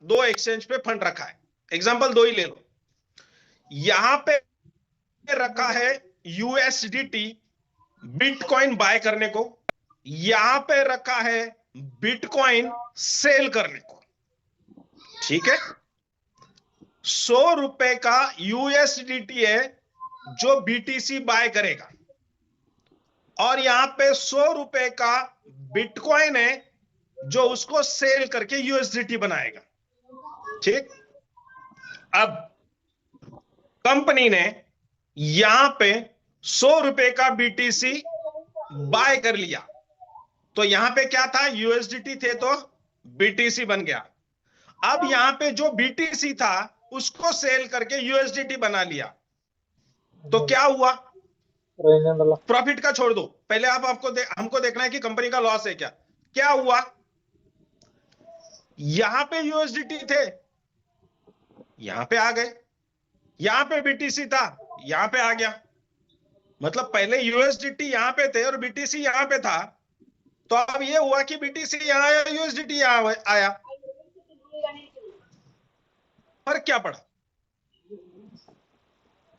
दो एक्सचेंज पे फंड रखा है, एग्जांपल दो ही ले लो। यहां पे रखा है यूएसडीटी बिटकॉइन बाय करने को, यहां पे रखा है बिटकॉइन सेल करने को। ठीक है, 100 रुपए का यूएसडीटी है जो बीटीसी बाय करेगा, और यहां पे 100 रुपए का बिटकॉइन है जो उसको सेल करके यूएसडीटी बनाएगा। ठीक, अब कंपनी ने यहां पे 100 रुपए का बीटीसी बाय कर लिया, तो यहां पे क्या था, यूएसडीटी थे तो बीटीसी बन गया। अब यहां पे जो बीटीसी था उसको सेल करके यूएसडीटी बना लिया, तो क्या हुआ, प्रॉफिट का छोड़ दो, पहले आप हमको देखना है कि कंपनी का लॉस है क्या। क्या हुआ, यहां पे यूएसडीटी थे, यहां पे आ गए, यहां पे बीटीसी था, यहां पे आ गया। मतलब पहले यूएसडीटी यहां पे थे और बीटीसी यहां पे था, तो अब ये हुआ कि बीटीसी यहां आया, यूएसडीटी यहां आया, फर्क क्या पड़ा,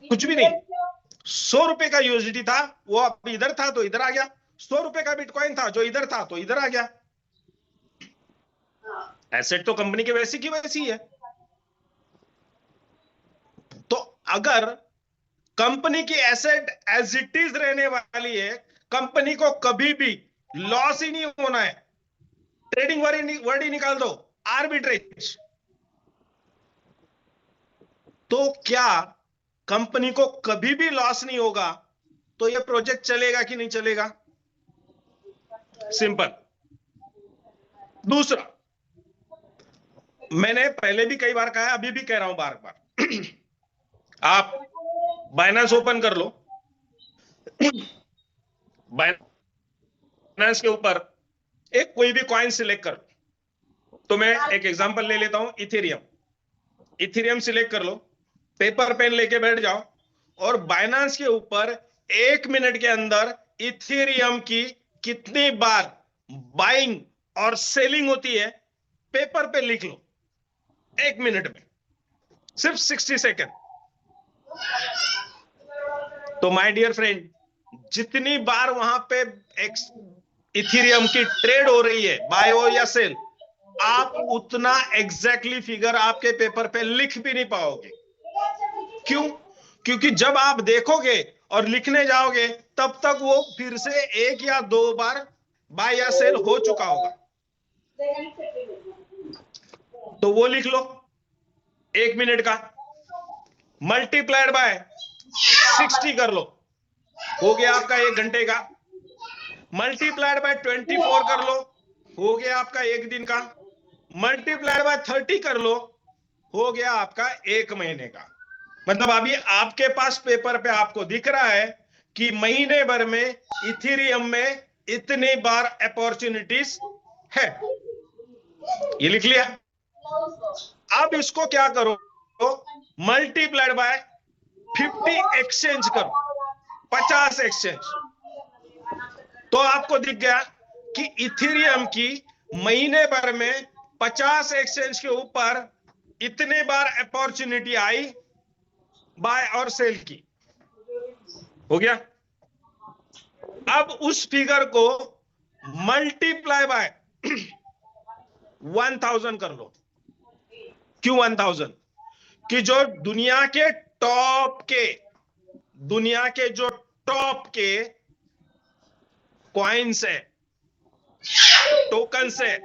कुछ भी नहीं। 100 रुपए का यूएसडीटी था, वो अब इधर था तो इधर आ गया, 100 रुपए का बिटकॉइन था जो इधर था तो इधर आ गया। एसेट तो कंपनी के वैसी की वैसी है। तो अगर कंपनी की एसेट एज इट इज रहने वाली है, कंपनी को कभी भी लॉस ही नहीं होना है, ट्रेडिंग वर्ड ही निकाल दो, आर्बिट्रेज, तो क्या कंपनी को कभी भी लॉस नहीं होगा, तो यह प्रोजेक्ट चलेगा कि नहीं चलेगा, सिंपल। दूसरा, मैंने पहले भी कई बार कहा है, अभी भी कह रहा हूं बार बार, आप बाइनेंस ओपन कर लो, बाइनेंस के ऊपर एक कोई भी कॉइन सिलेक्ट कर, तो मैं एक एग्जांपल ले लेता हूं, इथेरियम। इथेरियम सिलेक्ट कर लो, पेपर पेन लेके बैठ जाओ, और बाइनेंस के ऊपर 1 मिनट के अंदर इथेरियम की कितनी बार बाइंग और सेलिंग होती है पेपर पे लिख लो, 1 मिनट में, सिर्फ 60 सेकेंड। तो माय डियर फ्रेंड, जितनी बार वहां पे इथेरियम की ट्रेड हो रही है, बाय हो या सेल, आप उतना एग्जैक्टली फिगर आपके पेपर पे लिख भी नहीं पाओगे। क्यों? क्योंकि जब आप देखोगे और लिखने जाओगे तब तक वो फिर से 1 या 2 बार बाय या सेल हो चुका होगा, तो वो लिख लो 1 मिनट का, मल्टीप्लाइड बाय 60 कर लो, हो गया आपका 1 घंटे का, मल्टीप्लाइड बाय 24 कर लो, हो गया आपका 1 दिन का, मल्टीप्लाइड बाय 30 कर लो, हो गया आपका 1 महीने का। मतलब अभी आपके पास पेपर पे आपको दिख रहा है कि महीने भर में इथेरियम में इतनी बार अपॉर्चुनिटीज है, ये लिख लिया। अब इसको क्या करो, मल्टीप्लाइड बाय 50 एक्सचेंज करो, 50 एक्सचेंज, तो आपको दिख गया कि इथेरियम की महीने भर में 50 एक्सचेंज के ऊपर इतने बार अपॉर्चुनिटी आई बाय और सेल की, हो गया। अब उस फिगर को मल्टीप्लाई बाय 1000 कर लो। क्यों 1000? कि जो दुनिया के टॉप के कॉइन्स है, टोकन्स है,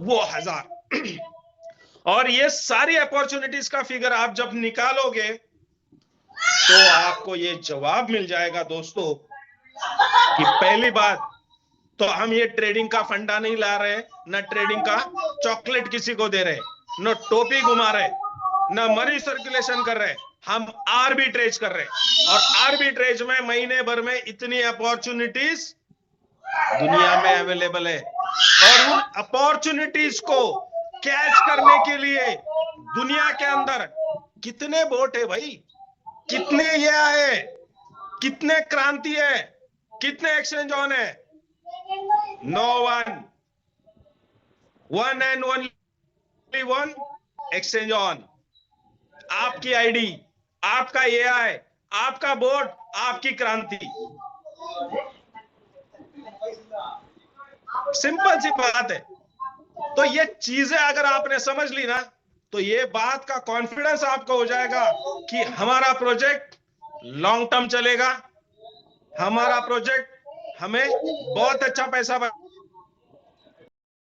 वो 1000। और ये सारी अपॉर्चुनिटीज का फिगर आप जब निकालोगे तो आपको ये जवाब मिल जाएगा दोस्तों कि पहली बात तो हम ये ट्रेडिंग का फंडा नहीं ला रहे, न ट्रेडिंग का चॉकलेट किसी को दे रहे, न टोपी घुमा रहे, न मनी सर्कुलेशन कर रहे, हम आर्बिट्रेज कर रहे। और आर्बिट्रेज में महीने भर में इतनी अपॉर्चुनिटीज दुनिया में अवेलेबल है, और उन अपॉर्चुनिटीज को कैच करने के लिए दुनिया के अंदर कितने बोट है भाई, कितने ये आए, कितने क्रांति है, कितने एक्सचेंज ऑन है, no one and only only one, exchange on. आपकी आईडी, आपका एआई, आपका बोर्ड, आपकी क्रांति। सिंपल सी बात है। तो ये चीजें अगर आपने समझ ली ना, तो ये बात का कॉन्फिडेंस आपको हो जाएगा कि हमारा प्रोजेक्ट लॉन्ग टर्म चलेगा, हमारा प्रोजेक्ट हमें बहुत अच्छा पैसा